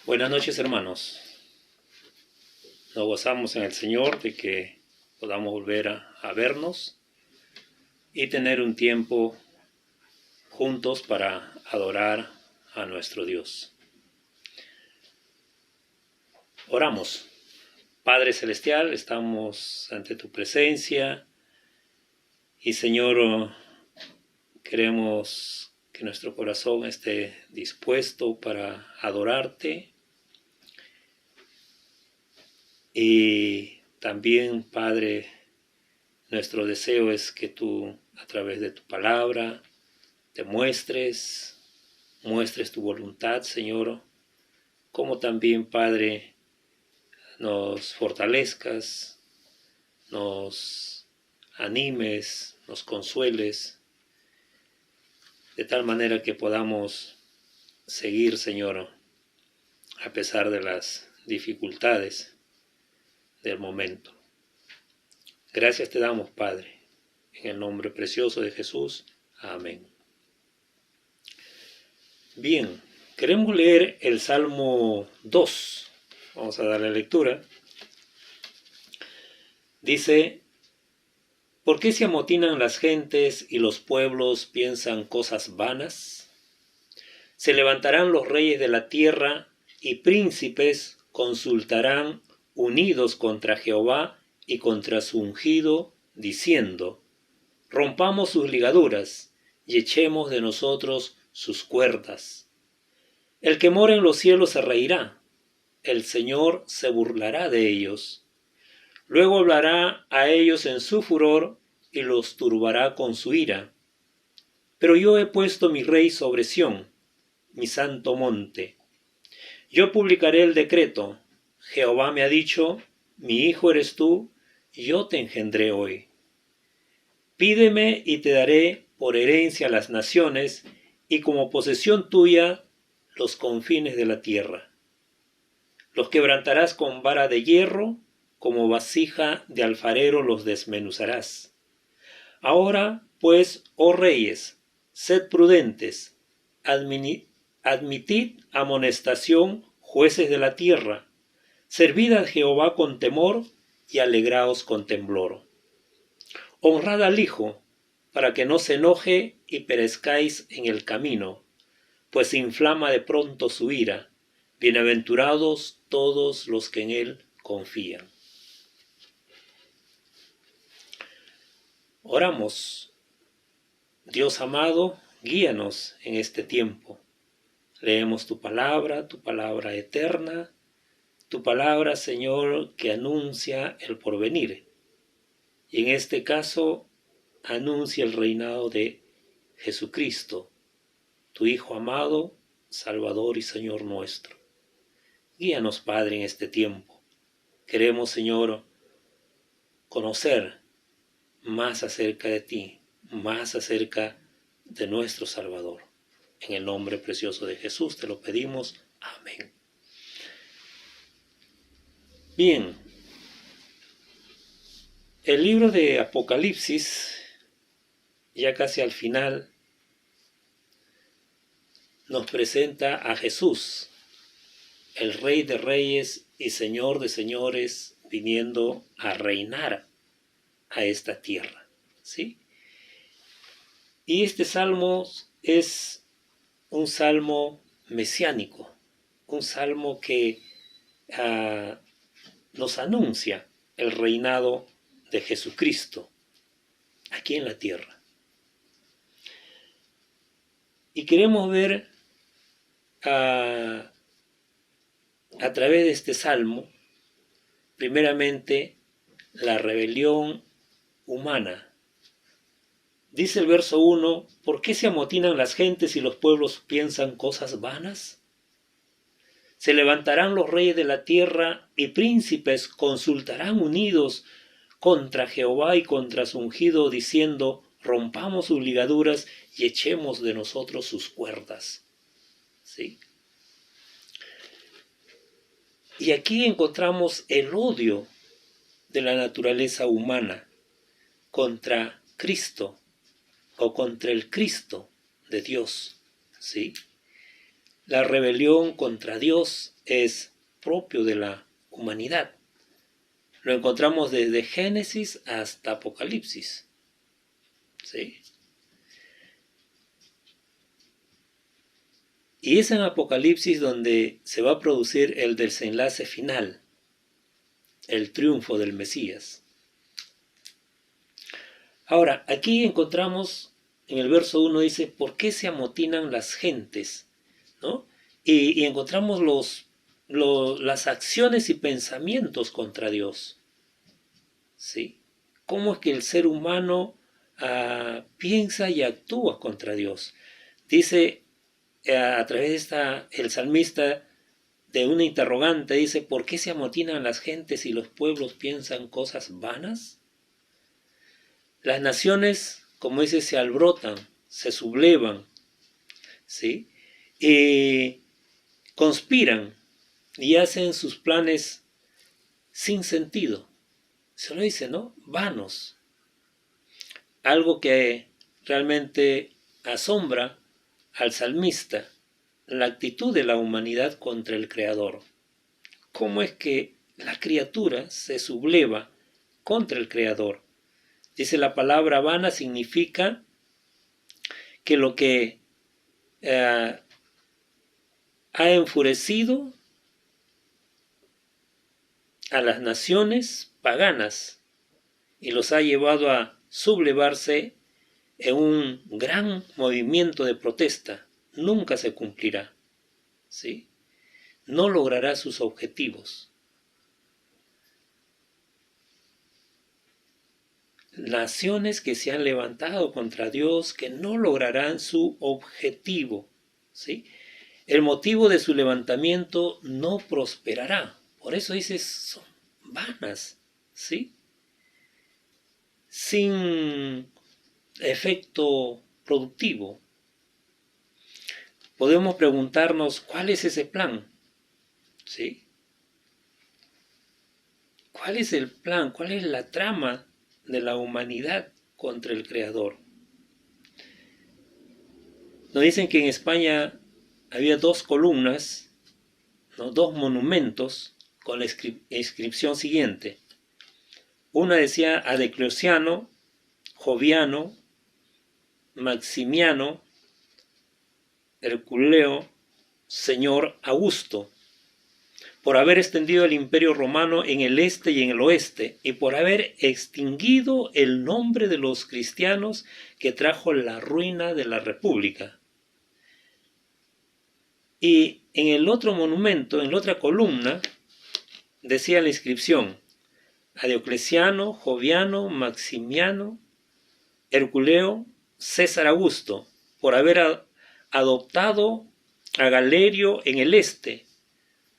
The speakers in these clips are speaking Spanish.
Buenas noches, hermanos. Nos gozamos en el Señor de que podamos volver a vernos y tener un tiempo juntos para adorar a nuestro Dios. Oramos. Padre Celestial, estamos ante tu presencia y, Señor, queremos que nuestro corazón esté dispuesto para adorarte. Y también, Padre, nuestro deseo es que tú, a través de tu palabra, te muestres tu voluntad, Señor, como también, Padre, nos fortalezcas, nos animes, nos consueles, de tal manera que podamos seguir, Señor, a pesar de las dificultades del momento. Gracias te damos, Padre, en el nombre precioso de Jesús. Amén. Bien, queremos leer el Salmo 2. Vamos a darle lectura. Dice: ¿por qué se amotinan las gentes y los pueblos piensan cosas vanas? Se levantarán los reyes de la tierra y príncipes consultarán unidos contra Jehová y contra su ungido, diciendo: rompamos sus ligaduras y echemos de nosotros sus cuerdas. El que mora en los cielos se reirá, el Señor se burlará de ellos. Luego hablará a ellos en su furor y los turbará con su ira. Pero yo he puesto mi rey sobre Sión, mi santo monte. Yo publicaré el decreto. Jehová me ha dicho: mi hijo eres tú, yo te engendré hoy. Pídeme y te daré por herencia las naciones, y como posesión tuya los confines de la tierra. Los quebrantarás con vara de hierro, como vasija de alfarero los desmenuzarás. Ahora, pues, oh reyes, sed prudentes, admitid amonestación, jueces de la tierra, servid a Jehová con temor y alegraos con temblor. Honrad al Hijo, para que no se enoje y perezcáis en el camino, pues inflama de pronto su ira. Bienaventurados todos los que en él confían. Oramos. Dios amado, guíanos en este tiempo. Leemos tu palabra eterna, tu palabra, Señor, que anuncia el porvenir. Y en este caso, anuncia el reinado de Jesucristo, tu Hijo amado, Salvador y Señor nuestro. Guíanos, Padre, en este tiempo. Queremos, Señor, conocer más acerca de ti, más acerca de nuestro Salvador. En el nombre precioso de Jesús te lo pedimos. Amén. Bien, el libro de Apocalipsis, ya casi al final, nos presenta a Jesús, el Rey de Reyes y Señor de Señores, viniendo a reinar a esta tierra, ¿sí? Y este salmo es un salmo mesiánico, un salmo que nos anuncia el reinado de Jesucristo aquí en la tierra. Y queremos ver a través de este salmo, primeramente, la rebelión humana. Dice el verso 1, ¿por qué se amotinan las gentes y los pueblos piensan cosas vanas? Se levantarán los reyes de la tierra y príncipes consultarán unidos contra Jehová y contra su ungido, diciendo: rompamos sus ligaduras y echemos de nosotros sus cuerdas. ¿Sí? Y aquí encontramos el odio de la naturaleza humana contra Cristo o contra el Cristo de Dios. ¿Sí? la rebelión contra Dios es propio de la humanidad. Lo encontramos desde Génesis hasta Apocalipsis. ¿Sí? Y es en Apocalipsis donde se va a producir el desenlace final, el triunfo del Mesías. Ahora, aquí encontramos, en el verso 1 dice, ¿por qué se amotinan las gentes? ¿No? Y encontramos las acciones y pensamientos contra Dios. ¿Sí? ¿Cómo es que el ser humano piensa y actúa contra Dios? Dice a través de el salmista, de una interrogante, dice, ¿por qué se amotinan las gentes y los pueblos piensan cosas vanas? Las naciones, como dice, se alborotan, se sublevan, ¿sí? Y conspiran y hacen sus planes sin sentido. Se lo dice, ¿no? Vanos. Algo que realmente asombra al salmista, la actitud de la humanidad contra el Creador. ¿Cómo es que la criatura se subleva contra el Creador? Dice, la palabra vana significa que lo que ha enfurecido a las naciones paganas y los ha llevado a sublevarse en un gran movimiento de protesta, nunca se cumplirá, ¿sí? No logrará sus objetivos. Naciones que se han levantado contra Dios, que no lograrán su objetivo, ¿sí? El motivo de su levantamiento no prosperará. Por eso dice, son vanas, ¿sí? Sin efecto productivo. Podemos preguntarnos, ¿cuál es ese plan? ¿Sí? ¿Cuál es el plan? ¿Cuál es la trama de la humanidad contra el Creador? Nos dicen que en España había 2 columnas, ¿no? 2 monumentos con la inscripción siguiente. Una decía a Diocleciano, Joviano, Maximiano, Herculeo, señor Augusto, por haber extendido el imperio romano en el este y en el oeste, y por haber extinguido el nombre de los cristianos que trajo la ruina de la república. Y en el otro monumento, en la otra columna, decía la inscripción, a Diocleciano, Joviano, Maximiano, Herculeo, César Augusto, por haber adoptado a Galerio en el este,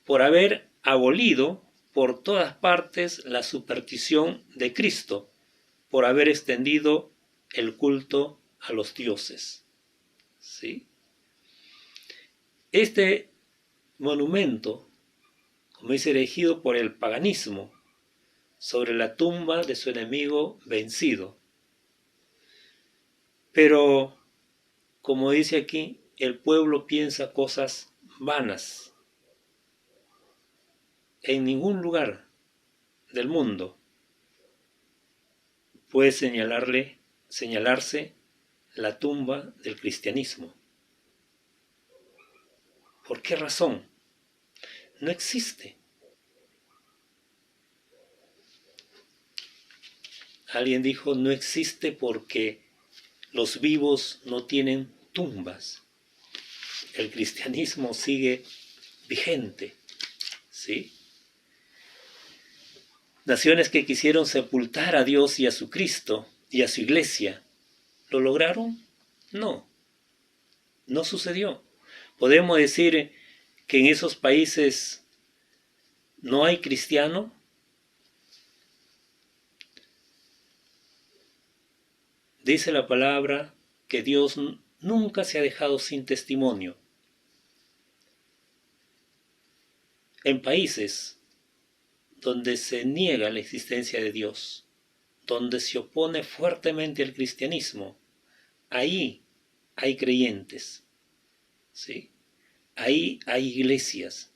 por haber abolido por todas partes la superstición de Cristo, por haber extendido el culto a los dioses. ¿Sí? Este monumento, como es erigido por el paganismo, sobre la tumba de su enemigo vencido. Pero, como dice aquí, el pueblo piensa cosas vanas. En ningún lugar del mundo puede señalarse la tumba del cristianismo. ¿Por qué razón? No existe. Alguien dijo, no existe porque los vivos no tienen tumbas. El cristianismo sigue vigente, ¿sí? Naciones que quisieron sepultar a Dios y a su Cristo y a su iglesia, ¿lo lograron? No, no sucedió. ¿Podemos decir que en esos países no hay cristiano? Dice la palabra que Dios nunca se ha dejado sin testimonio. En países donde se niega la existencia de Dios, donde se opone fuertemente al cristianismo, ahí hay creyentes, ¿sí? Ahí hay iglesias.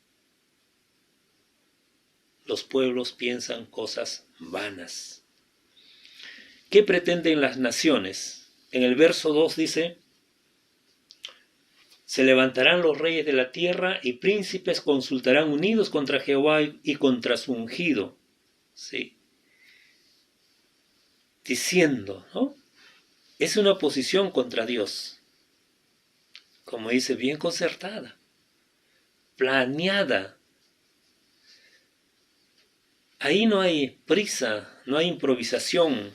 Los pueblos piensan cosas vanas. ¿Qué pretenden las naciones? En el verso 2 dice: se levantarán los reyes de la tierra y príncipes consultarán unidos contra Jehová y contra su ungido. ¿Sí? Diciendo, ¿no? Es una oposición contra Dios. Como dice, bien concertada, planeada. Ahí no hay prisa, no hay improvisación.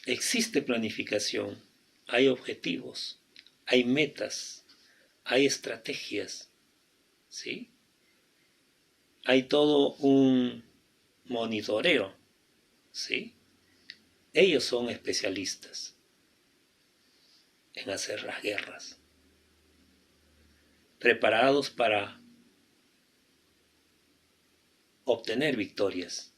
Existe planificación, hay objetivos, hay metas, hay estrategias, ¿sí? Hay todo un monitoreo, ¿sí? Ellos son especialistas en hacer las guerras, preparados para obtener victorias.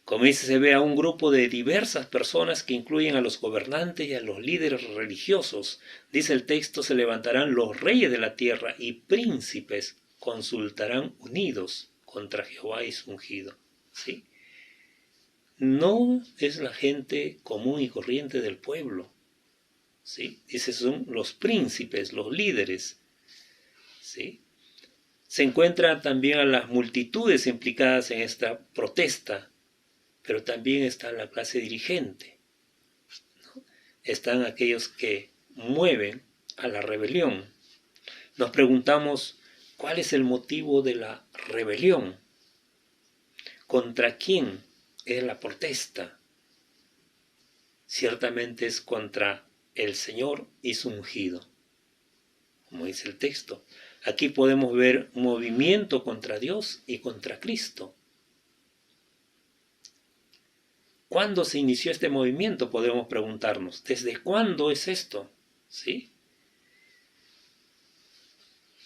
Como dice, se ve a un grupo de diversas personas que incluyen a los gobernantes y a los líderes religiosos. Dice el texto: se levantarán los reyes de la tierra y príncipes consultarán unidos contra Jehová y su ungido. ¿Sí? No es la gente común y corriente del pueblo. ¿Sí? Dice, son los príncipes, los líderes. ¿Sí? Se encuentran también a las multitudes implicadas en esta protesta, pero también está la clase dirigente, ¿no? Están aquellos que mueven a la rebelión. Nos preguntamos, ¿cuál es el motivo de la rebelión? ¿Contra quién es la protesta? Ciertamente es contra el Señor y su ungido, como dice el texto. Aquí podemos ver movimiento contra Dios y contra Cristo. ¿Cuándo se inició este movimiento? Podemos preguntarnos. ¿Desde cuándo es esto? ¿Sí?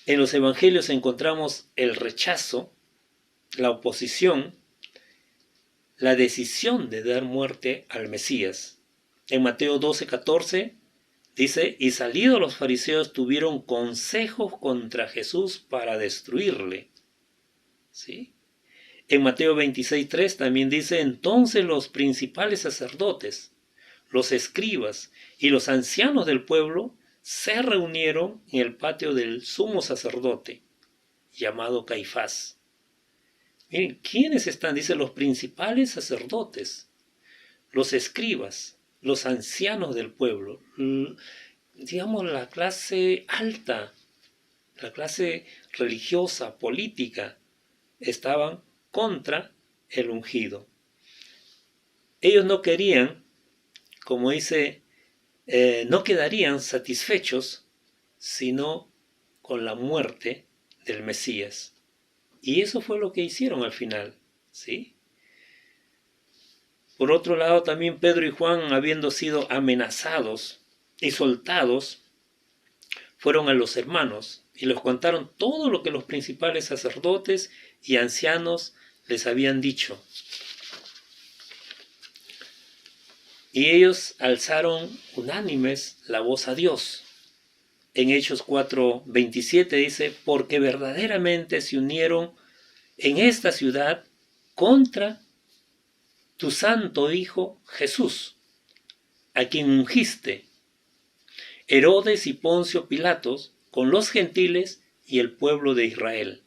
En los evangelios encontramos el rechazo, la oposición, la decisión de dar muerte al Mesías. En Mateo 12:14 dice: y salidos los fariseos tuvieron consejos contra Jesús para destruirle. ¿Sí? En Mateo 26:3 también dice: entonces los principales sacerdotes, los escribas y los ancianos del pueblo se reunieron en el patio del sumo sacerdote, llamado Caifás. Miren, ¿quiénes están? Dice, los principales sacerdotes, los escribas, los ancianos del pueblo, digamos la clase alta, la clase religiosa, política, estaban contra el ungido. Ellos no querían, como dice, no quedarían satisfechos sino con la muerte del Mesías. Y eso fue lo que hicieron al final, ¿sí? Por otro lado, también Pedro y Juan, habiendo sido amenazados y soltados, fueron a los hermanos y les contaron todo lo que los principales sacerdotes y ancianos les habían dicho. Y ellos alzaron unánimes la voz a Dios. En Hechos 4:27 dice: porque verdaderamente se unieron en esta ciudad contra tu santo Hijo Jesús, a quien ungiste, Herodes y Poncio Pilatos, con los gentiles y el pueblo de Israel,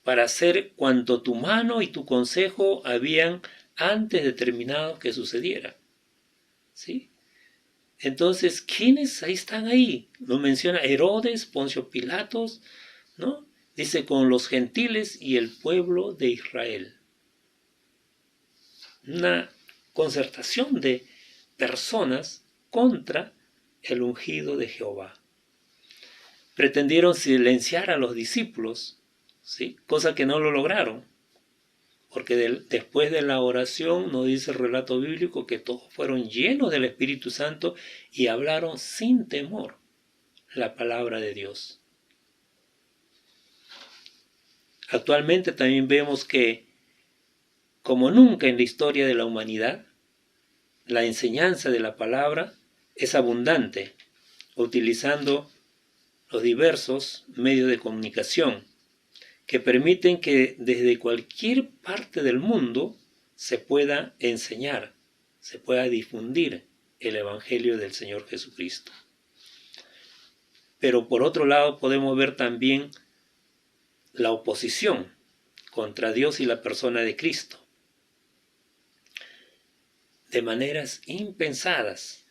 para hacer cuanto tu mano y tu consejo habían antes determinado que sucediera. ¿Sí? Entonces, ¿quiénes ahí están ahí? Lo menciona Herodes, Poncio Pilatos, ¿no? Dice, con los gentiles y el pueblo de Israel. Una concertación de personas contra el ungido de Jehová. Pretendieron silenciar a los discípulos, ¿sí? Cosa que no lo lograron, porque después de la oración nos dice el relato bíblico que todos fueron llenos del Espíritu Santo y hablaron sin temor la palabra de Dios. Actualmente también vemos que, como nunca en la historia de la humanidad, la enseñanza de la palabra es abundante. utilizando los diversos medios de comunicación que permiten que desde cualquier parte del mundo se pueda enseñar, se pueda difundir el Evangelio del Señor Jesucristo. Pero por otro lado podemos ver también la oposición contra Dios y la persona de Cristo, de maneras impensadas.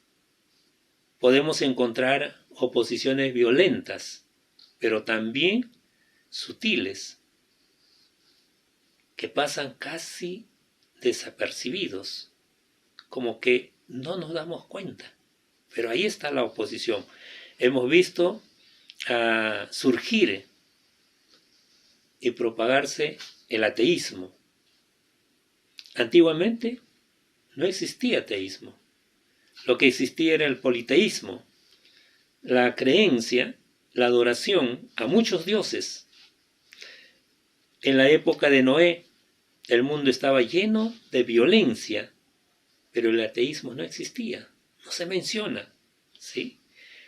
Podemos encontrar oposiciones violentas, pero también sutiles, que pasan casi desapercibidos, como que no nos damos cuenta. Pero ahí está la oposición. Hemos visto surgir y propagarse el ateísmo. Antiguamente no existía ateísmo. Lo que existía era el politeísmo, la creencia, la adoración a muchos dioses. En la época de Noé, el mundo estaba lleno de violencia, pero el ateísmo no existía, no se menciona, ¿sí?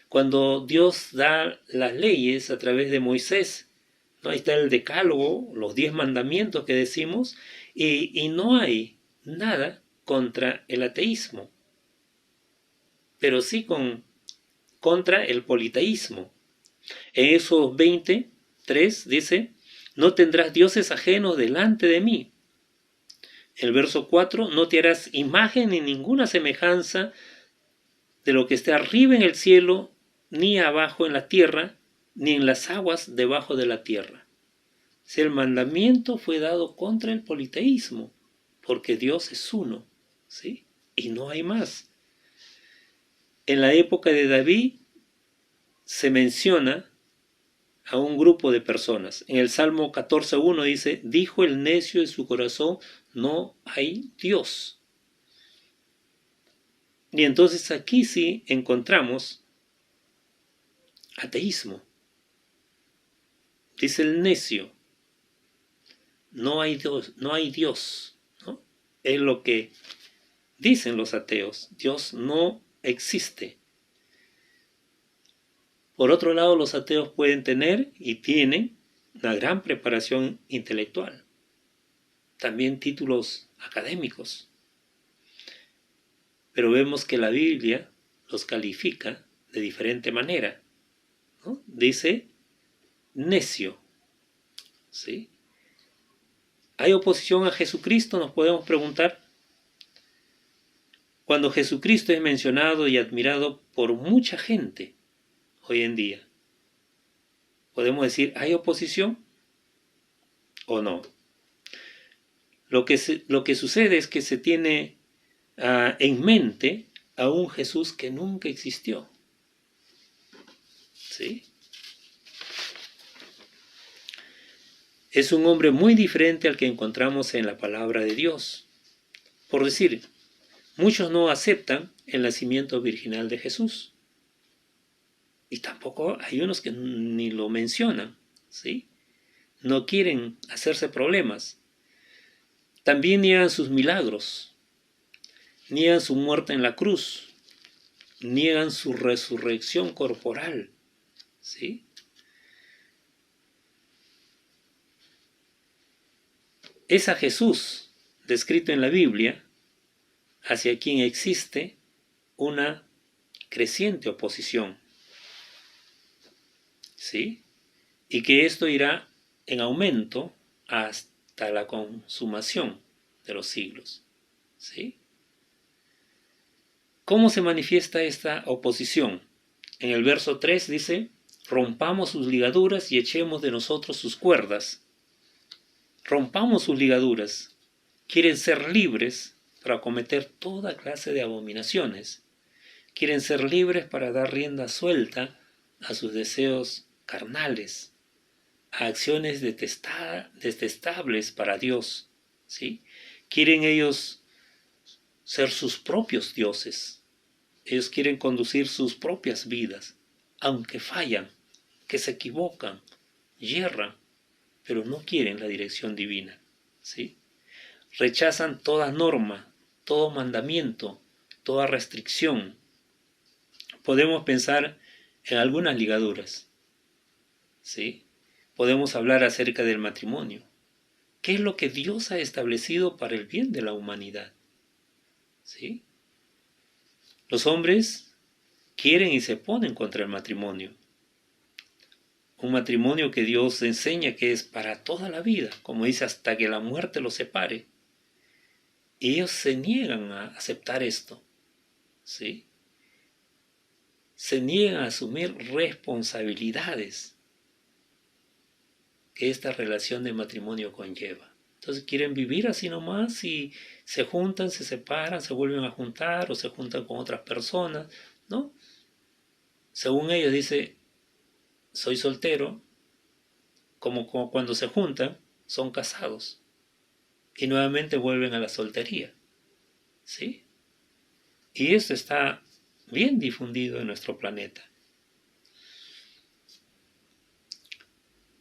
Cuando Dios da las leyes a través de Moisés, ¿no? Ahí está el decálogo, los 10 mandamientos que decimos, y no hay nada contra el ateísmo, pero sí contra el politeísmo. En esos 23 dice, no tendrás dioses ajenos delante de mí. El verso 4, no te harás imagen ni ninguna semejanza de lo que esté arriba en el cielo, ni abajo en la tierra, ni en las aguas debajo de la tierra. Si el mandamiento fue dado contra el politeísmo, porque Dios es uno, ¿sí? Y no hay más. En la época de David se menciona a un grupo de personas. En el Salmo 14.1 dice, dijo el necio en su corazón, no hay Dios. Y entonces aquí sí encontramos ateísmo. Dice el necio, no hay Dios, no hay Dios, ¿no? Es lo que dicen los ateos, Dios no existe. Por otro lado, los ateos pueden tener y tienen una gran preparación intelectual, también títulos académicos. Pero vemos que la Biblia los califica de diferente manera, ¿no? Dice necio, ¿sí? ¿Hay oposición a Jesucristo? Nos podemos preguntar. Cuando Jesucristo es mencionado y admirado por mucha gente hoy en día, podemos decir, ¿hay oposición o no? Lo que sucede es que se tiene en mente a un Jesús que nunca existió, ¿sí? Es un hombre muy diferente al que encontramos en la palabra de Dios. Por decir, muchos no aceptan el nacimiento virginal de Jesús. Y tampoco hay unos que ni lo mencionan, ¿sí? No quieren hacerse problemas. También niegan sus milagros, niegan su muerte en la cruz, niegan su resurrección corporal, ¿sí? Es a Jesús, descrito en la Biblia, hacia quien existe una creciente oposición, ¿sí? Y que esto irá en aumento hasta la consumación de los siglos, ¿sí? ¿Cómo se manifiesta esta oposición? En el verso 3 dice, rompamos sus ligaduras y echemos de nosotros sus cuerdas. Rompamos sus ligaduras. Quieren ser libres para cometer toda clase de abominaciones. Quieren ser libres para dar rienda suelta a sus deseos carnales, a acciones detestables para Dios, ¿sí? Quieren ellos ser sus propios dioses. Ellos quieren conducir sus propias vidas, aunque fallan, que se equivocan, yerran, pero no quieren la dirección divina, ¿sí? Rechazan toda norma, todo mandamiento, toda restricción. Podemos pensar en algunas ligaduras, ¿sí? Podemos hablar acerca del matrimonio. ¿Qué es lo que Dios ha establecido para el bien de la humanidad? ¿Sí? Los hombres quieren y se ponen contra el matrimonio. Un matrimonio que Dios enseña que es para toda la vida, como dice, hasta que la muerte los separe. Y ellos se niegan a aceptar esto, ¿sí? Se niegan a asumir responsabilidades que esta relación de matrimonio conlleva. Entonces quieren vivir así nomás y se juntan, se separan, se vuelven a juntar o se juntan con otras personas, ¿no? Según ellos dice, soy soltero, como cuando se juntan, son casados y nuevamente vuelven a la soltería, ¿sí? Y esto está bien difundido en nuestro planeta.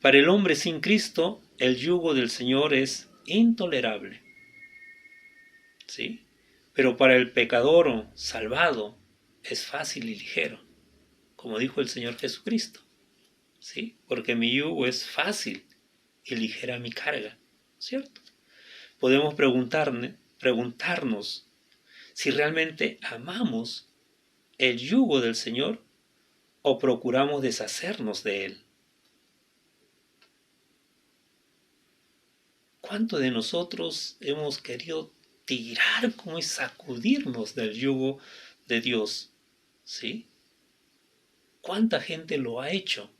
Para el hombre sin Cristo, el yugo del Señor es intolerable, ¿sí? Pero para el pecador salvado es fácil y ligero, como dijo el Señor Jesucristo, ¿sí? Porque mi yugo es fácil y ligera mi carga, ¿cierto? Podemos preguntarnos si realmente amamos el yugo del Señor o procuramos deshacernos de él. ¿Cuánto de nosotros hemos querido tirar como y sacudirnos del yugo de Dios? ¿Sí? ¿Cuánta gente lo ha hecho?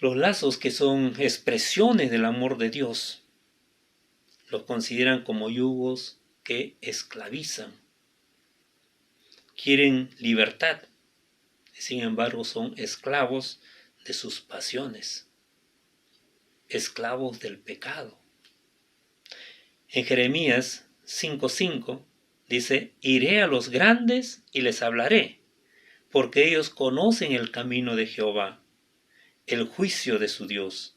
Los lazos que son expresiones del amor de Dios los consideran como yugos que esclavizan. Quieren libertad, sin embargo son esclavos de sus pasiones, esclavos del pecado. En Jeremías 5:5 dice, iré a los grandes y les hablaré, porque ellos conocen el camino de Jehová, el juicio de su Dios.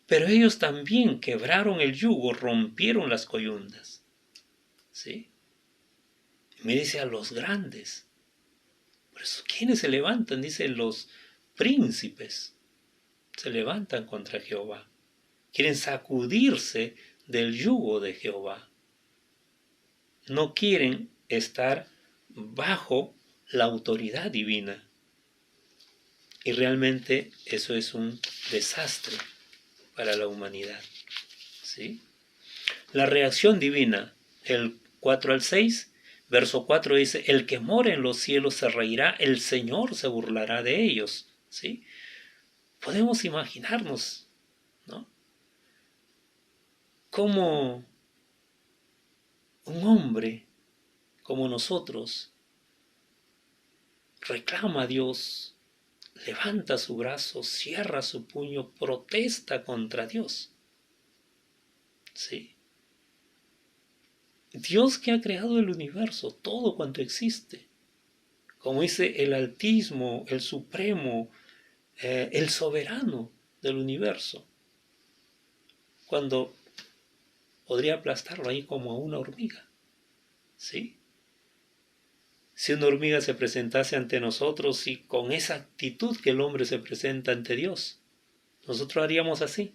Pero ellos también quebraron el yugo, rompieron las coyundas. ¿Sí? Me dice a los grandes. Por eso, ¿quiénes se levantan? Dicen los príncipes. Se levantan contra Jehová. Quieren sacudirse del yugo de Jehová. No quieren estar bajo la autoridad divina. Y realmente eso es un desastre para la humanidad. ¿Sí? La reacción divina, el 4 al 6, verso 4 dice, el que mora en los cielos se reirá, el Señor se burlará de ellos. ¿Sí? Podemos imaginarnos, ¿no? Cómo un hombre como nosotros reclama a Dios, levanta su brazo, cierra su puño, protesta contra Dios. ¿Sí? Dios que ha creado el universo, todo cuanto existe, como dice el Altísimo, el Supremo, el Soberano del universo, cuando podría aplastarlo ahí como a una hormiga, ¿sí? Si una hormiga se presentase ante nosotros y con esa actitud que el hombre se presenta ante Dios, nosotros haríamos así,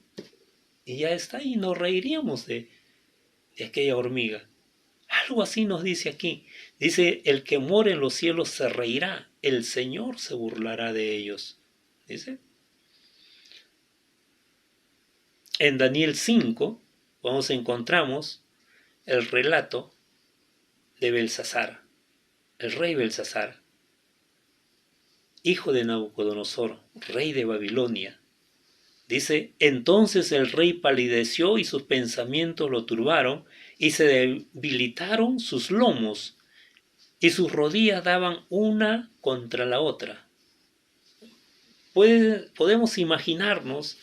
y ya está, y nos reiríamos de aquella hormiga. Algo así nos dice aquí. Dice, el que mora en los cielos se reirá, el Señor se burlará de ellos. Dice. En Daniel 5, encontramos el relato de Belsasar, el rey Belsasar, hijo de Nabucodonosor, rey de Babilonia. Dice, entonces el rey palideció y sus pensamientos lo turbaron y se debilitaron sus lomos y sus rodillas daban una contra la otra. Podemos imaginarnos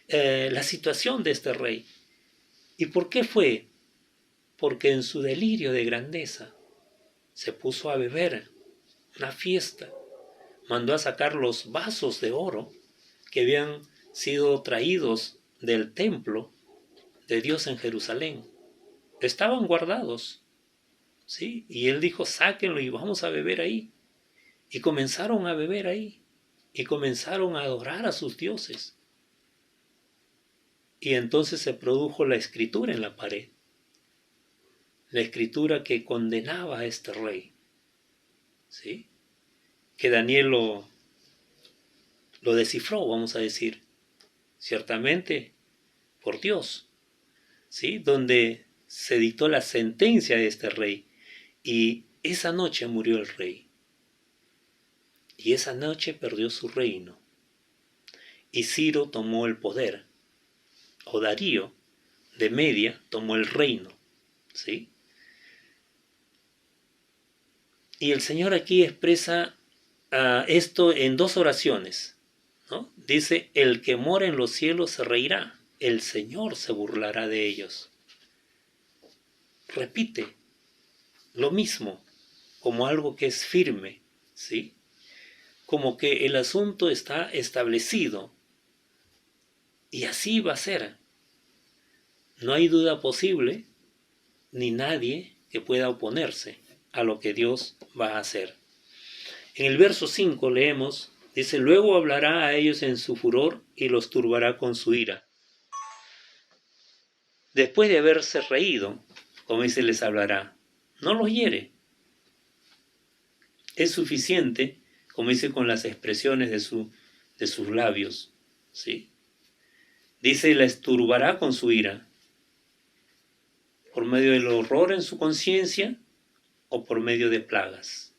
la situación de este rey. ¿Y por qué fue? Porque en su delirio de grandeza se puso a beber una fiesta, mandó a sacar los vasos de oro que habían sido traídos del templo de Dios en Jerusalén. Estaban guardados, ¿sí? Y él dijo, sáquenlo y vamos a beber ahí. Y comenzaron a beber ahí. Y comenzaron a adorar a sus dioses. Y entonces se produjo la escritura en la pared. La escritura que condenaba a este rey. ¿Sí? Que Daniel lo descifró, vamos a decir. Ciertamente, por Dios. ¿Sí? Donde se dictó la sentencia de este rey. Y esa noche murió el rey. Y esa noche perdió su reino. Y Ciro tomó el poder. O Darío, de Media, tomó el reino. ¿Sí? Y el Señor aquí expresa esto en dos oraciones, ¿no? Dice, el que mora en los cielos se reirá, el Señor se burlará de ellos. Repite lo mismo, como algo que es firme, ¿sí? Como que el asunto está establecido, y así va a ser. No hay duda posible, ni nadie que pueda oponerse a lo que Dios va a hacer. En el verso 5 leemos, dice, luego hablará a ellos en su furor y los turbará con su ira. Después de haberse reído, como dice, les hablará. No los hiere. Es suficiente, como dice, con las expresiones de sus labios. ¿Sí? Dice, les turbará con su ira. Por medio del horror en su conciencia o por medio de plagas.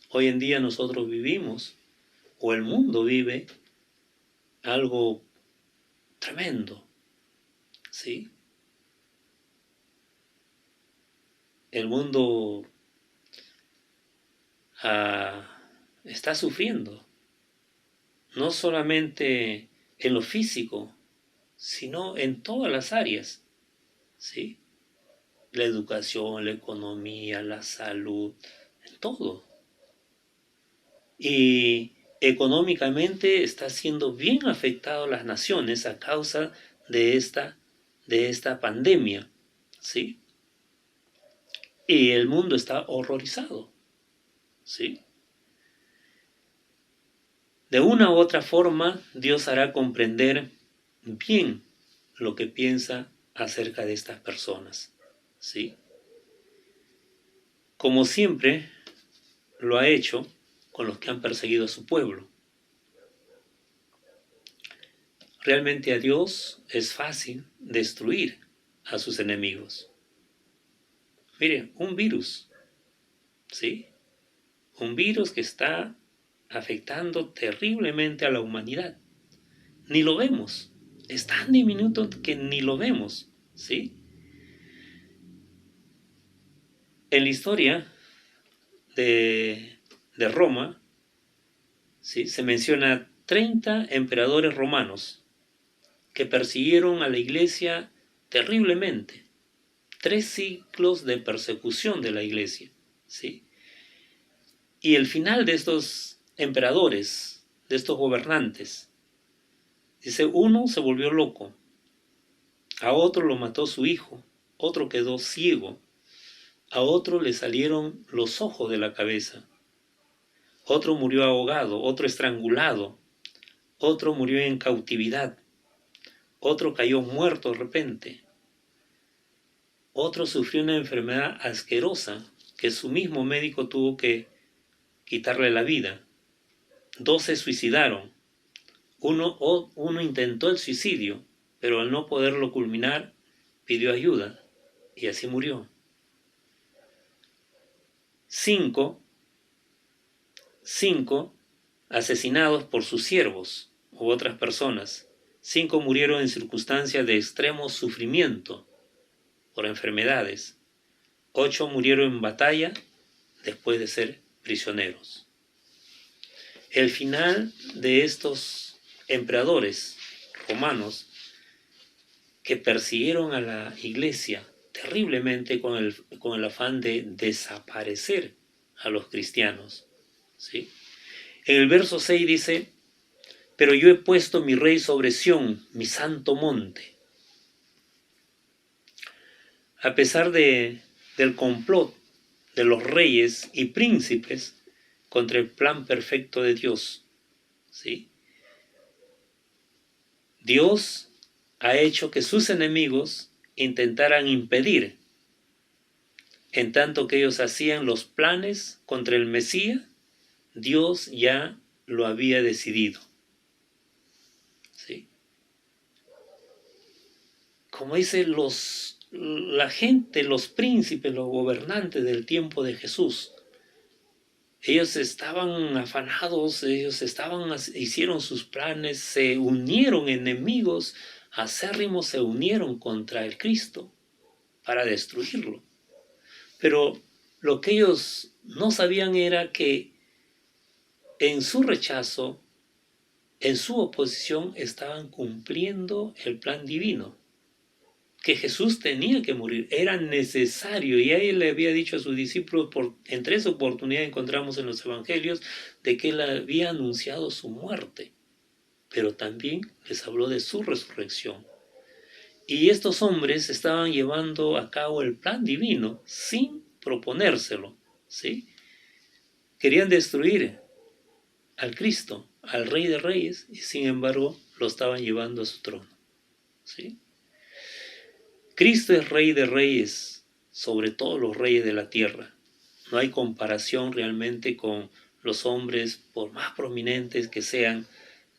Hoy en día nosotros vivimos, o el mundo vive, algo tremendo. ¿Sí? El mundo está sufriendo, no solamente en lo físico, sino en todas las áreas, ¿sí? La educación, la economía, la salud, en todo. Y económicamente está siendo bien afectado las naciones a causa de esta pandemia, ¿sí? Y el mundo está horrorizado, ¿sí? De una u otra forma, Dios hará comprender bien lo que piensa acerca de estas personas, ¿sí? Como siempre lo ha hecho con los que han perseguido a su pueblo. Realmente a Dios es fácil destruir a sus enemigos. Miren, un virus, ¿sí? Un virus que está afectando terriblemente a la humanidad. Ni lo vemos. Es tan diminuto que ni lo vemos, ¿sí? En la historia de Roma, ¿sí? Se menciona 30 emperadores romanos que persiguieron a la iglesia terriblemente. 3 siglos de persecución de la iglesia, ¿sí? Y el final de estos emperadores, de estos gobernantes, dice, uno se volvió loco, a otro lo mató su hijo, otro quedó ciego, a otro le salieron los ojos de la cabeza, otro murió ahogado, otro estrangulado, otro murió en cautividad, otro cayó muerto de repente, otro sufrió una enfermedad asquerosa que su mismo médico tuvo que quitarle la vida. 2 se suicidaron, uno intentó el suicidio, pero al no poderlo culminar, pidió ayuda y así murió. 5 asesinados por sus siervos u otras personas. 5 murieron en circunstancias de extremo sufrimiento por enfermedades. 8 murieron en batalla después de ser prisioneros. El final de estos emperadores romanos que persiguieron a la iglesia terriblemente con el afán de desaparecer a los cristianos, ¿sí? En el verso 6 dice, pero yo he puesto mi rey sobre Sión, mi santo monte. A pesar del complot de los reyes y príncipes contra el plan perfecto de Dios. ¿Sí? Dios ha hecho que sus enemigos intentaran impedir, en tanto que ellos hacían los planes contra el Mesías, Dios ya lo había decidido. ¿Sí? Como dice la gente, los príncipes, los gobernantes del tiempo de Jesús, ellos estaban afanados, hicieron sus planes, se unieron enemigos acérrimos, se unieron contra el Cristo para destruirlo. Pero lo que ellos no sabían era que en su rechazo, en su oposición, estaban cumpliendo el plan divino, que Jesús tenía que morir, era necesario, y él le había dicho a sus discípulos, en 3 oportunidades encontramos en los evangelios, de que él había anunciado su muerte, pero también les habló de su resurrección. Y estos hombres estaban llevando a cabo el plan divino sin proponérselo, ¿sí? Querían destruir al Cristo, al Rey de Reyes, y sin embargo lo estaban llevando a su trono, ¿sí? Cristo es Rey de Reyes sobre todos los reyes de la tierra. No hay comparación realmente con los hombres, por más prominentes que sean,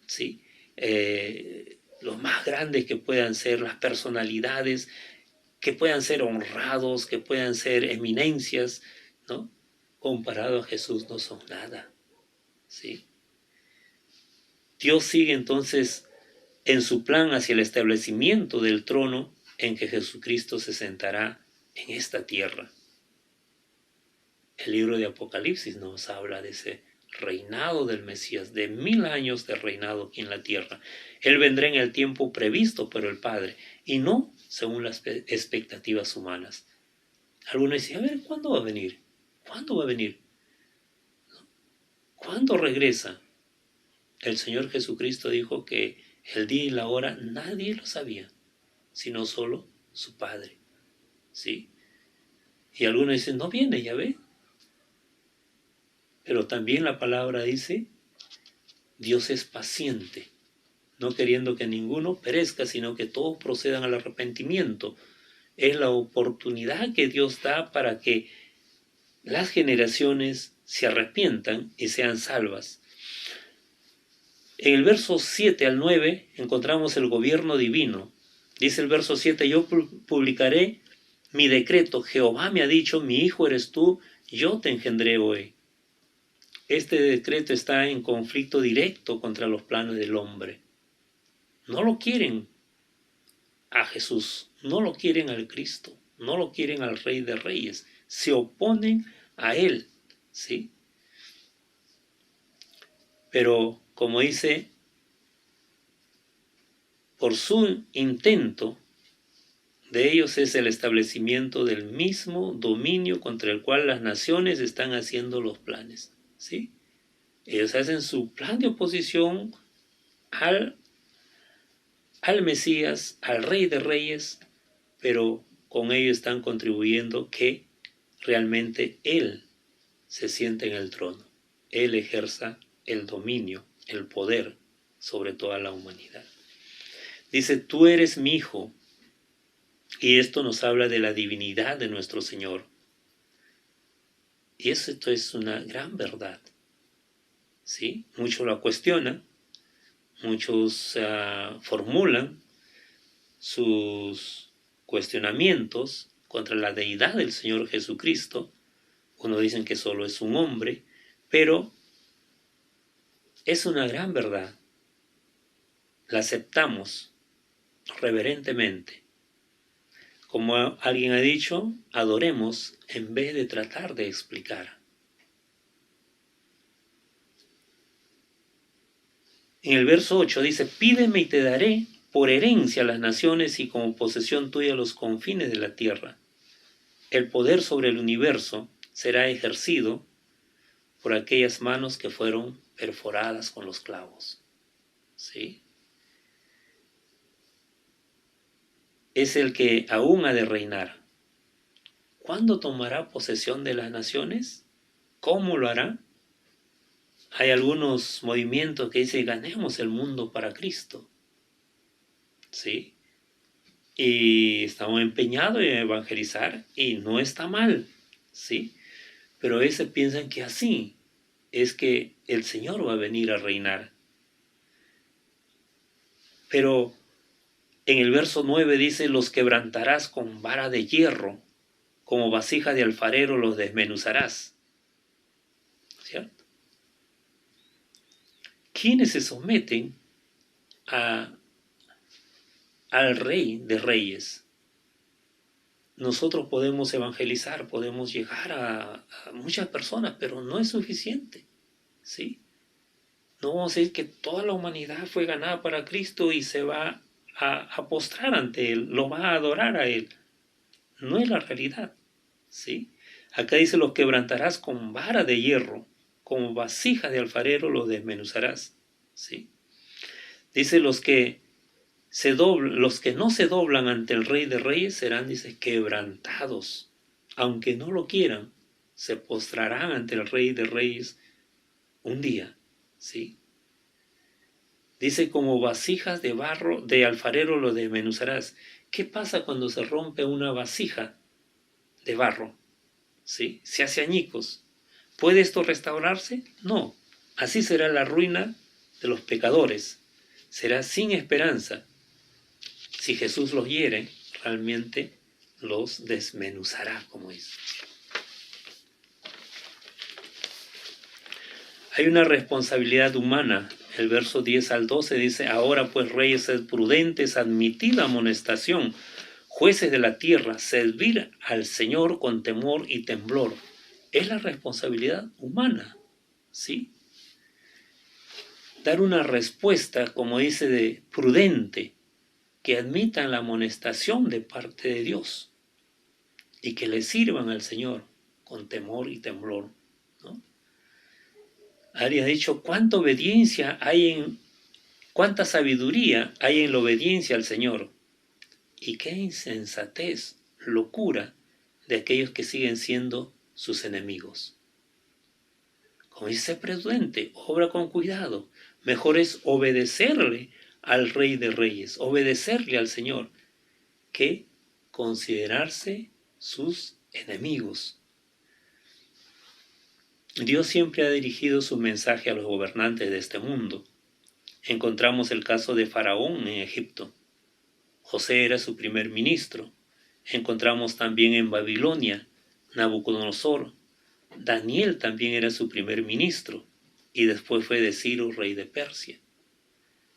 ¿sí? Los más grandes que puedan ser, las personalidades que puedan ser honrados, que puedan ser eminencias, ¿no? Comparado a Jesús no son nada, ¿sí? Dios sigue entonces en su plan hacia el establecimiento del trono en que Jesucristo se sentará en esta tierra. El libro de Apocalipsis nos habla de ese reinado del Mesías, de 1000 años de reinado aquí en la tierra. Él vendrá en el tiempo previsto por el Padre y no según las expectativas humanas. Algunos dicen, a ver, ¿cuándo va a venir? ¿Cuándo va a venir? ¿Cuándo regresa? El Señor Jesucristo dijo que el día y la hora nadie lo sabía, sino solo su Padre. ¿Sí? Y algunos dicen, no viene, ya ve. Pero también la palabra dice, Dios es paciente, no queriendo que ninguno perezca, sino que todos procedan al arrepentimiento. Es la oportunidad que Dios da para que las generaciones se arrepientan y sean salvas. En el verso 7 al 9 encontramos el gobierno divino. Dice el verso 7, yo publicaré mi decreto, Jehová me ha dicho, mi hijo eres tú, yo te engendré hoy. Este decreto está en conflicto directo contra los planes del hombre. No lo quieren a Jesús, no lo quieren al Cristo, no lo quieren al Rey de Reyes, se oponen a Él, ¿sí? Pero, como dice, por su intento de ellos es el establecimiento del mismo dominio contra el cual las naciones están haciendo los planes, ¿sí? Ellos hacen su plan de oposición al Mesías, al Rey de Reyes, pero con ello están contribuyendo que realmente Él se siente en el trono, Él ejerza el dominio, el poder sobre toda la humanidad. Dice, tú eres mi hijo, y esto nos habla de la divinidad de nuestro Señor. Y esto es una gran verdad, ¿sí? Muchos lo cuestionan, muchos formulan sus cuestionamientos contra la deidad del Señor Jesucristo. Unos dicen que solo es un hombre, pero es una gran verdad. La aceptamos reverentemente. Como alguien ha dicho, adoremos en vez de tratar de explicar. En el verso 8 dice, pídeme y te daré por herencia a las naciones y como posesión tuya los confines de la tierra. El poder sobre el universo será ejercido por aquellas manos que fueron perforadas con los clavos. ¿Sí? Es el que aún ha de reinar. ¿Cuándo tomará posesión de las naciones? ¿Cómo lo hará? Hay algunos movimientos que dicen ganemos el mundo para Cristo, ¿sí? Y estamos empeñados en evangelizar y no está mal, ¿sí? Pero a veces piensan que así es que el Señor va a venir a reinar. Pero en el verso 9 dice, los quebrantarás con vara de hierro, como vasija de alfarero los desmenuzarás. ¿Cierto? ¿Quiénes se someten al Rey de Reyes? Nosotros podemos evangelizar, podemos llegar a muchas personas, pero no es suficiente, ¿sí? No vamos a decir que toda la humanidad fue ganada para Cristo y se va a postrar ante Él, lo va a adorar a Él. No es la realidad, ¿sí? Acá dice, los quebrantarás con vara de hierro, como vasija de alfarero los desmenuzarás, ¿sí? Dice, los que no se doblan ante el Rey de Reyes serán, dice, quebrantados. Aunque no lo quieran, se postrarán ante el Rey de Reyes un día, ¿sí? Dice, como vasijas de barro de alfarero lo desmenuzarás. ¿Qué pasa cuando se rompe una vasija de barro? ¿Sí? Se hace añicos. ¿Puede esto restaurarse? No. Así será la ruina de los pecadores. Será sin esperanza. Si Jesús los hiere, realmente los desmenuzará, como dice. Hay una responsabilidad humana. El verso 10 al 12 dice, ahora pues reyes, sed prudentes, admitid amonestación, jueces de la tierra, servir al Señor con temor y temblor. Es la responsabilidad humana, ¿sí? Dar una respuesta, como dice, de prudente, que admitan la amonestación de parte de Dios y que le sirvan al Señor con temor y temblor, ¿no? Habría dicho, cuánta sabiduría hay en la obediencia al Señor, y qué insensatez, locura de aquellos que siguen siendo sus enemigos. Como dice, prudente, obra con cuidado. Mejor es obedecerle al Rey de Reyes, obedecerle al Señor, que considerarse sus enemigos. Dios siempre ha dirigido su mensaje a los gobernantes de este mundo. Encontramos el caso de Faraón en Egipto. José era su primer ministro. Encontramos también en Babilonia Nabucodonosor. Daniel también era su primer ministro y después fue de Ciro, rey de Persia.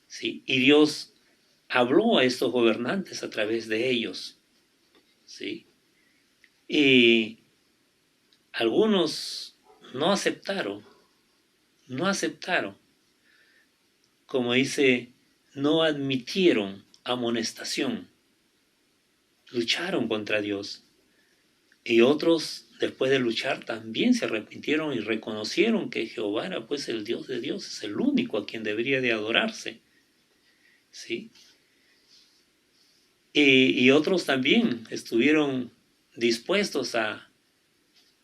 ¿Sí? Y Dios habló a estos gobernantes a través de ellos. ¿Sí? Y algunos no aceptaron, como dice, no admitieron amonestación, lucharon contra Dios. Y otros, después de luchar, también se arrepintieron y reconocieron que Jehová era pues el Dios de Dios, es el único a quien debería de adorarse, ¿sí? Y otros también estuvieron dispuestos a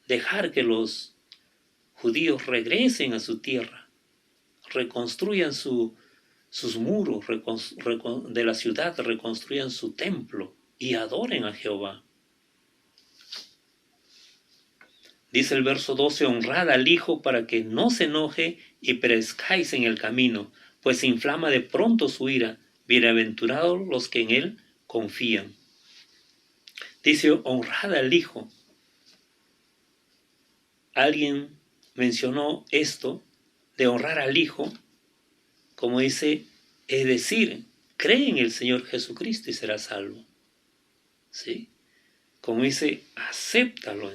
dejar que los judíos regresen a su tierra, reconstruyan sus muros de la ciudad, reconstruyan su templo y adoren a Jehová. Dice el verso 12, honrad al Hijo para que no se enoje y perezcáis en el camino, pues se inflama de pronto su ira. Bienaventurados los que en él confían. Dice, honrad al Hijo. Alguien mencionó esto de honrar al Hijo, como dice, es decir, cree en el Señor Jesucristo y serás salvo. ¿Sí? Como dice, acéptalo.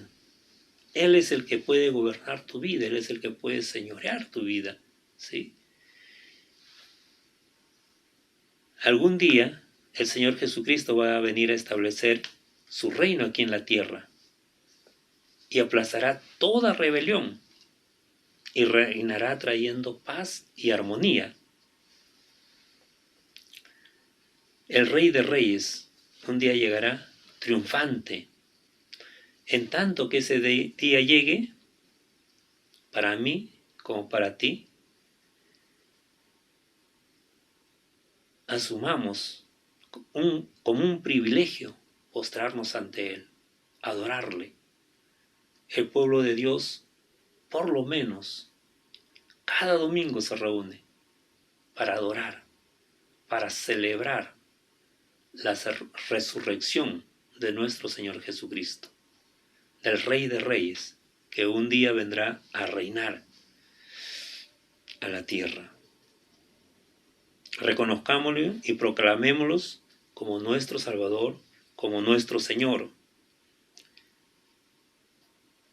Él es el que puede gobernar tu vida, Él es el que puede señorear tu vida, ¿sí? Algún día el Señor Jesucristo va a venir a establecer su reino aquí en la tierra y aplazará toda rebelión y reinará trayendo paz y armonía. El Rey de Reyes un día llegará triunfante En tanto que ese día llegue, para mí como para ti, asumamos como un privilegio postrarnos ante Él, adorarle. El pueblo de Dios, por lo menos, cada domingo se reúne para adorar, para celebrar la resurrección de nuestro Señor Jesucristo, del Rey de Reyes, que un día vendrá a reinar a la tierra. Reconozcámoslo y proclamémoslo como nuestro Salvador, como nuestro Señor.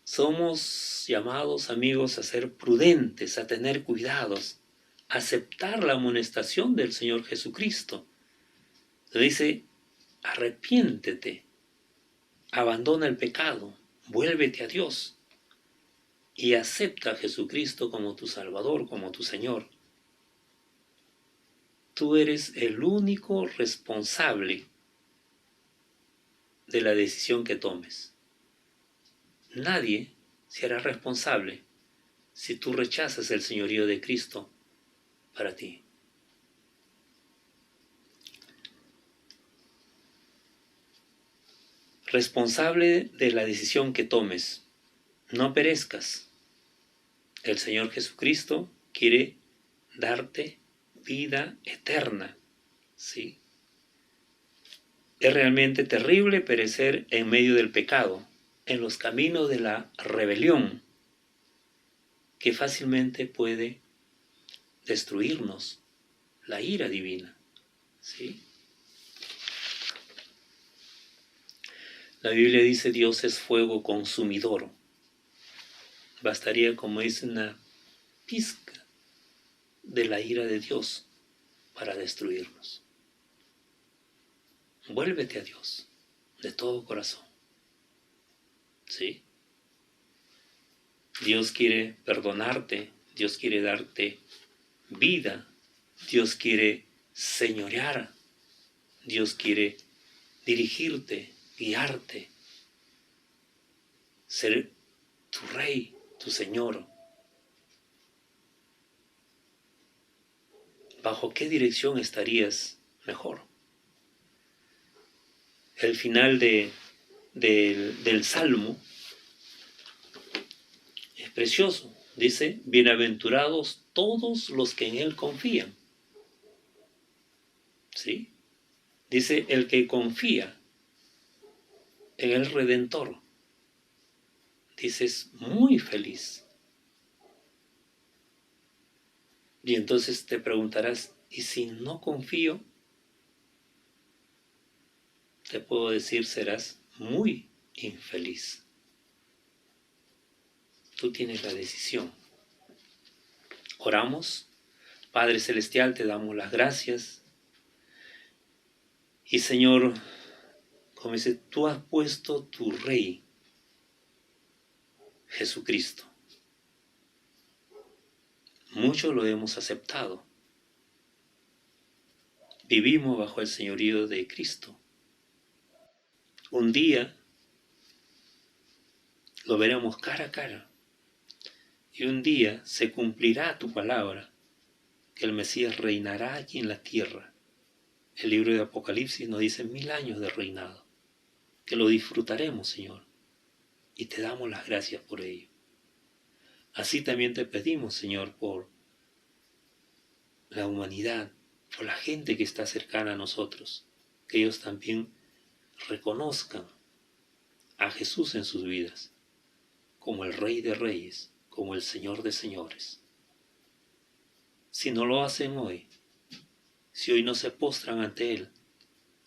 Somos llamados, amigos, a ser prudentes, a tener cuidados, a aceptar la amonestación del Señor Jesucristo. Le dice, arrepiéntete, abandona el pecado, vuélvete a Dios y acepta a Jesucristo como tu Salvador, como tu Señor. Tú eres el único responsable de la decisión que tomes. Nadie se hará responsable si tú rechazas el señorío de Cristo para ti. Responsable de la decisión que tomes. No perezcas. El Señor Jesucristo quiere darte vida eterna. ¿Sí? Es realmente terrible perecer en medio del pecado, en los caminos de la rebelión, que fácilmente puede destruirnos la ira divina. ¿Sí? La Biblia dice Dios es fuego consumidor. Bastaría, como dice, una pizca de la ira de Dios para destruirnos. Vuélvete a Dios de todo corazón. ¿Sí? Dios quiere perdonarte, Dios quiere darte vida, Dios quiere señorear, Dios quiere dirigirte, guiarte, ser tu rey, tu Señor. ¿Bajo qué dirección estarías mejor? El final del Salmo es precioso. Dice, bienaventurados todos los que en Él confían. ¿Sí? Dice, el que confía en el Redentor, dice, es muy feliz. Y entonces te preguntarás, ¿y si no confío? Te puedo decir, serás muy infeliz. Tú tienes la decisión. Oramos. Padre Celestial, te damos las gracias. Y Señor, como dice, tú has puesto tu Rey, Jesucristo. Muchos lo hemos aceptado. Vivimos bajo el señorío de Cristo. Un día lo veremos cara a cara. Y un día se cumplirá tu palabra, que el Mesías reinará aquí en la tierra. El libro de Apocalipsis nos dice 1000 años de reinado, que lo disfrutaremos, Señor, y te damos las gracias por ello. Así también te pedimos, Señor, por la humanidad, por la gente que está cercana a nosotros, que ellos también reconozcan a Jesús en sus vidas, como el Rey de Reyes, como el Señor de Señores. Si no lo hacen hoy, si hoy no se postran ante Él,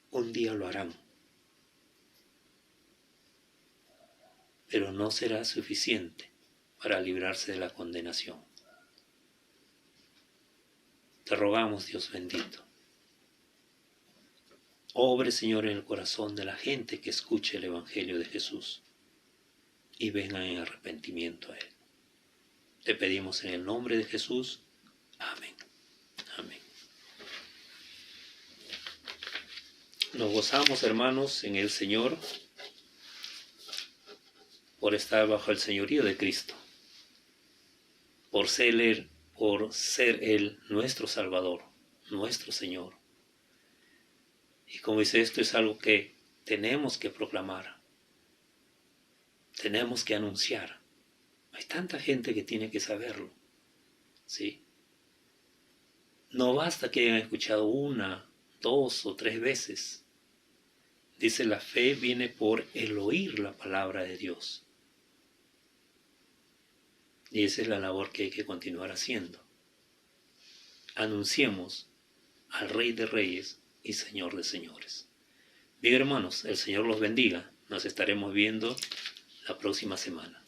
un día lo harán. Pero no será suficiente para librarse de la condenación. Te rogamos, Dios bendito, obre, Señor, en el corazón de la gente que escuche el Evangelio de Jesús y vengan en arrepentimiento a Él. Te pedimos en el nombre de Jesús. Amén. Amén. Nos gozamos, hermanos, en el Señor. por estar bajo el señorío de Cristo, por ser Él nuestro Salvador, nuestro Señor. Y como dice, esto es algo que tenemos que proclamar, tenemos que anunciar. Hay tanta gente que tiene que saberlo, ¿sí? No basta que hayan escuchado 1, 2 o 3 veces. Dice, la fe viene por el oír la palabra de Dios. Y esa es la labor que hay que continuar haciendo. Anunciemos al Rey de Reyes y Señor de Señores. Bien, hermanos, el Señor los bendiga. Nos estaremos viendo la próxima semana.